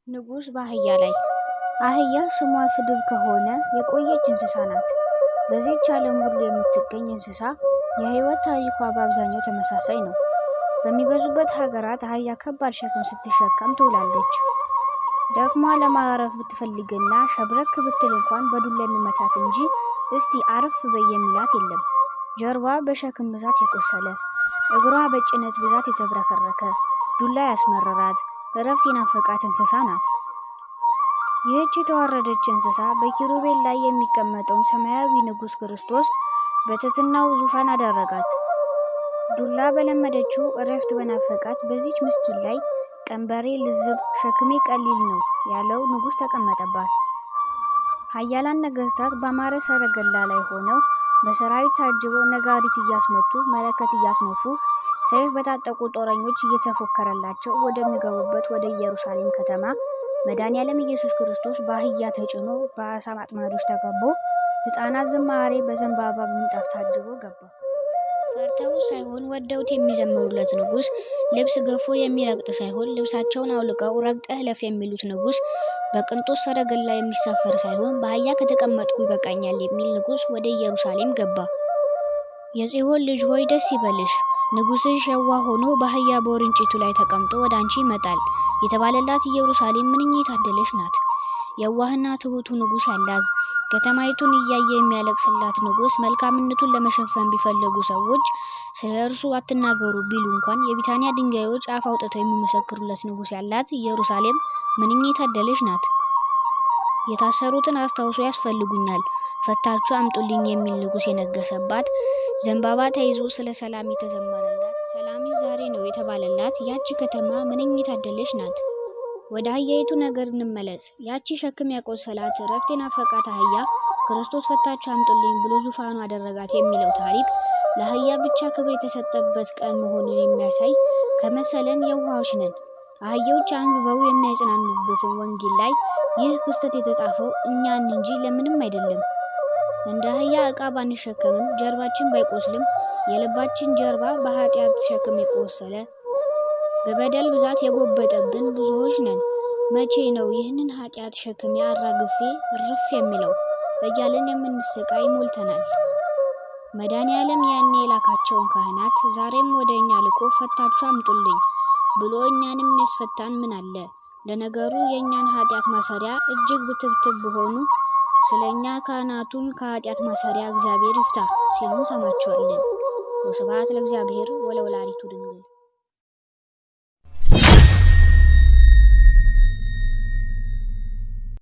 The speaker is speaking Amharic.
ንጉስ በአህያ ላይ። አህያ ስሟ ስድብ ከሆነ የቆየች እንስሳ ናት። በዚህች ዓለም ሁሉ የምትገኝ እንስሳ የህይወት ታሪኳ በአብዛኛው ተመሳሳይ ነው። በሚበዙበት ሀገራት አህያ ከባድ ሸክም ስትሸከም ትውላለች። ደክሟ ለማረፍ ብትፈልግና ሸብረክ ብትል እንኳን በዱላ የሚመታት እንጂ እስቲ አረፍ በይ የሚላት የለም። ጀርባ በሸክም ብዛት የቆሰለ፣ እግሯ በጭነት ብዛት የተብረከረከ፣ ዱላ ያስመረራት፣ እረፍት የናፈቃት እንስሳ ናት። ይህች የተዋረደች እንስሳ በኪሩቤል ላይ የሚቀመጠውን ሰማያዊ ንጉስ ክርስቶስ በትሕትናው ዙፋን አደረጋት። ዱላ በለመደችው እረፍት በናፈቃት በዚች ምስኪን ላይ ቀንበሬ ልዝብ ሸክሜ ቀሊል ነው ያለው ንጉስ ተቀመጠባት። ኃያላን ነገስታት በአማረ ሰረገላ ላይ ሆነው በሰራዊት ታጅበው ነጋሪት እያስመቱ መለከት እያስነፉ ሰይፍ በታጠቁ ጦረኞች እየተፎከረላቸው ወደሚገቡበት ወደ ኢየሩሳሌም ከተማ መድኃኔዓለም ኢየሱስ ክርስቶስ በአህያ ተጭኖ በአሳ አጥማጆች ተከቦ ሕፃናት ዝማሬ በዘንባባ ምንጣፍ ታጅቦ ገባ። ፈርተው ሳይሆን ወደውት የሚዘምሩለት ንጉስ፣ ልብስ ገፎ የሚረግጥ ሳይሆን ልብሳቸውን አውልቀው ረግጠህ ለፍ የሚሉት ንጉስ፣ በቅንጦት ሰረገላ የሚሳፈር ሳይሆን በአህያ ከተቀመጥኩ ይበቃኛል የሚል ንጉስ ወደ ኢየሩሳሌም ገባ። የጽዮን ልጅ ሆይ ደስ ይበልሽ፣ ንጉስሽ የዋህ ሆኖ በአህያ በውርንጭቱ ላይ ተቀምጦ ወደ አንቺ ይመጣል የተባለላት ኢየሩሳሌም ምንኛ የታደለች ናት። የዋህና ትሁቱ ንጉስ ያላት፣ ከተማይቱን እያየ የሚያለቅስላት ንጉስ፣ መልካምነቱን ለመሸፈን ቢፈልጉ ሰዎች ስለ እርሱ አትናገሩ ቢሉ እንኳን የቢታንያ ድንጋዮች አፍ አውጥተው የሚመሰክሩለት ንጉስ ያላት ኢየሩሳሌም ምንኛ የታደለች ናት። የታሰሩትን አስታውሶ ያስፈልጉኛል ፈታችሁ አምጡልኝ የሚል ንጉስ የነገሰባት፣ ዘንባባ ተይዞ ስለ ሰላም የተዘመረላት፣ ሰላምሽ ዛሬ ነው የተባለላት ያቺ ከተማ ምንኛ የታደለች ናት። ወደ አህያይቱ ነገር እንመለስ። ያቺ ሸክም ያቆሰላት እረፍት የናፈቃት አህያ ክርስቶስ ፈታችሁ አምጡልኝ ብሎ ዙፋኑ አደረጋት የሚለው ታሪክ ለአህያ ብቻ ክብር የተሰጠበት ቀን መሆኑን የሚያሳይ ከመሰለን የዋሆች ነን። አህያዎች አንብበው የሚያጽናኑበትን ወንጌል ላይ ይህ ክስተት የተጻፈው እኛን እንጂ ለምንም አይደለም። እንደ አህያ ዕቃ ባንሸከምም ጀርባችን ባይቆስልም የልባችን ጀርባ በኃጢአት ሸክም የቆሰለ በበደል ብዛት የጎበጠብን ብዙዎች ነን። መቼ ነው ይህንን ኃጢአት ሸክሜ አራግፌ እርፍ የሚለው እያለን የምንሰቃይ ሞልተናል። መድኃኔዓለም ያኔ የላካቸውን ካህናት ዛሬም ወደ እኛ ልኮ ፈታችሁ አምጡልኝ ብሎ እኛንም ያስፈታን ምን አለ? ለነገሩ የእኛን ኃጢአት ማሰሪያ እጅግ ብትብትብ በሆኑ ስለ እኛ ካህናቱን ከኃጢአት ማሰሪያ እግዚአብሔር ይፍታ ሲሉ እንሰማቸዋለን። ወስብሐት ለእግዚአብሔር ወለወላዲቱ ድንግል።